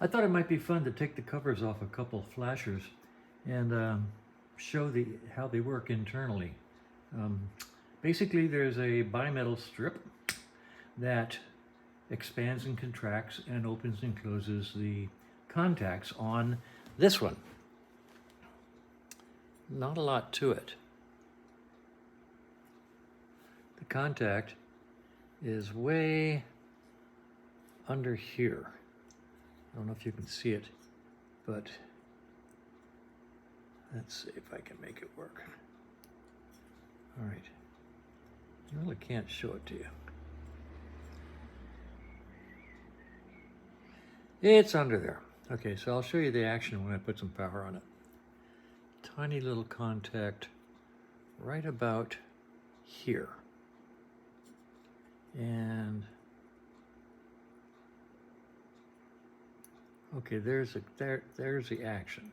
I thought it might be fun to take the covers off a couple flashers and show how they work internally. Um, Basically, there's a bimetal strip that expands and contracts and opens and closes the contacts on this one. Not a lot to it. The contact is way under here. I don't know if you can see it, but let's see if I can make it work. All right. I really can't show it to you. It's under there. Okay, so I'll show you the action when I put some power on it. Tiny little contact right about here. And okay, there's the action.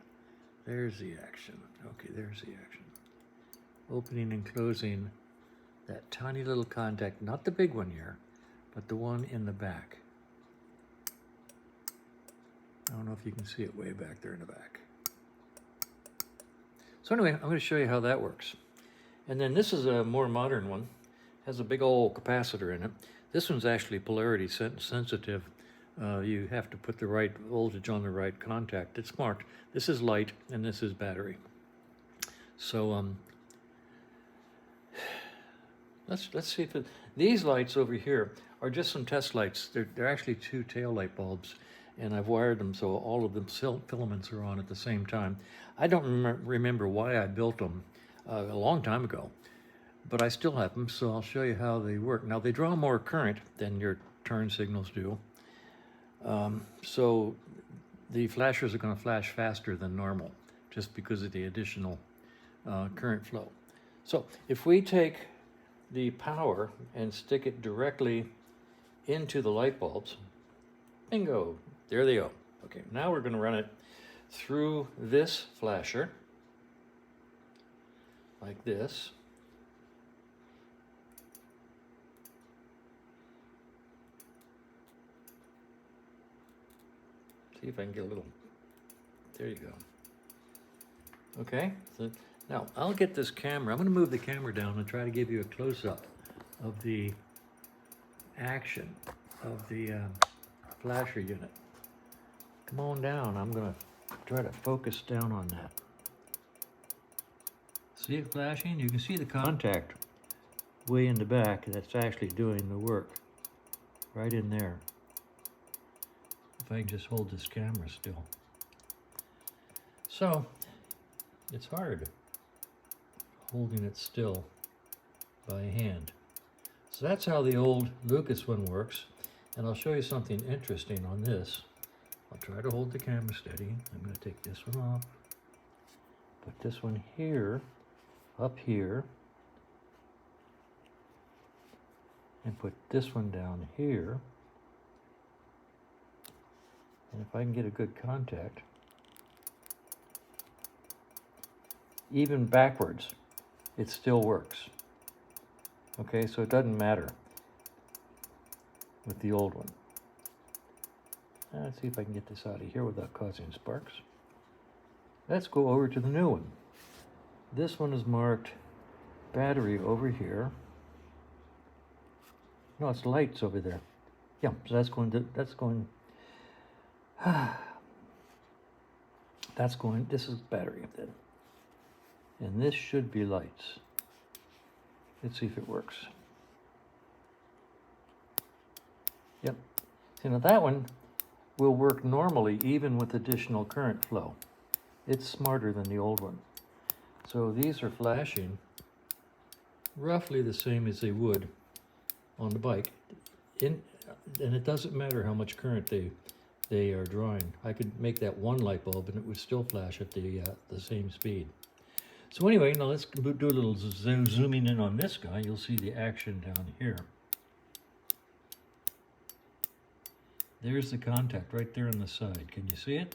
There's the action. Okay, there's the action. Opening and closing that tiny little contact, not the big one here, but the one in the back. I don't know if you can see it way back there in the back. So anyway, I'm going to show you how that works. And then this is a more modern one. It has a big old capacitor in it. This one's actually polarity sensitive. You have to put the right voltage on the right contact. It's marked. This is light and this is battery. So let's see if these lights over here are just some test lights. They're actually two tail light bulbs, and I've wired them so all of the filaments are on at the same time. I don't remember why I built them a long time ago, but I still have them, so I'll show you how they work. Now, they draw more current than your turn signals do, so the flashers are going to flash faster than normal just because of the additional current flow. So if we take the power and stick it directly into the light bulbs, bingo, there they go. Okay, now we're going to run it through this flasher like this. See if I can get a little, there you go. Okay, so now I'll get this camera, I'm going to move the camera down and try to give you a close-up of the action of the flasher unit. Come on down, I'm going to try to focus down on that. See it flashing? You can see the contact way in the back that's actually doing the work. Right in there. If I can just hold this camera still. So, it's hard holding it still by hand. So that's how the old Lucas one works. And I'll show you something interesting on this. I'll try to hold the camera steady. I'm going to take this one off. Put this one here, up here. And put this one down here. And if I can get a good contact, even backwards, it still works. Okay, so it doesn't matter with the old one. Let's see if I can get this out of here without causing sparks. Let's go over to the new one. This one is marked battery over here. No, it's lights over there. Yeah, so that's going, this is battery then. And this should be lights. Let's see if it works. Yep. See, now that one will work normally even with additional current flow. It's smarter than the old one. So these are flashing roughly the same as they would on the bike. And it doesn't matter how much current they are drawing. I could make that one light bulb and it would still flash at the same speed. So anyway, now let's do a little zooming in on this guy. You'll see the action down here. There's the contact right there on the side. Can you see it?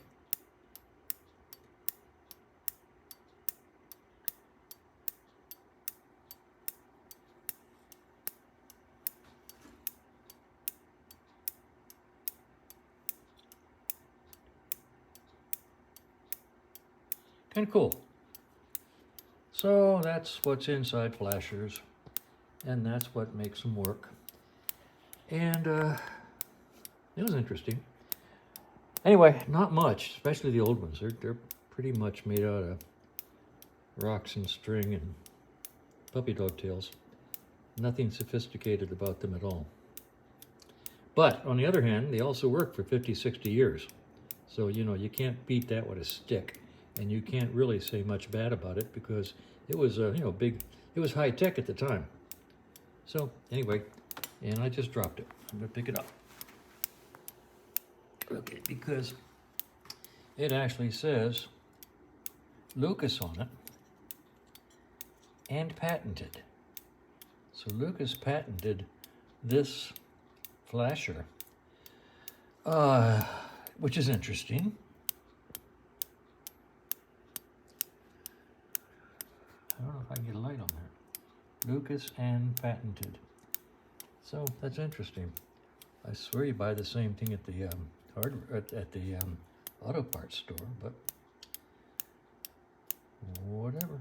Kind of cool. So that's what's inside flashers, and that's what makes them work. And it was interesting. Anyway, not much, especially the old ones. They're pretty much made out of rocks and string and puppy dog tails. Nothing sophisticated about them at all. But on the other hand, they also work for 50, 60 years. So, you know, you can't beat that with a stick. And you can't really say much bad about it because it was, you know, big, it was high tech at the time. So anyway, and I just dropped it. I'm gonna pick it up. Okay, because it actually says Lucas on it and patented. So Lucas patented this flasher, which is interesting. I don't know if I can get a light on there. Lucas and patented. So that's interesting. I swear you buy the same thing at the at the auto parts store, but whatever.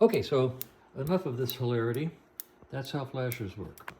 Okay, so enough of this hilarity. That's how flashers work.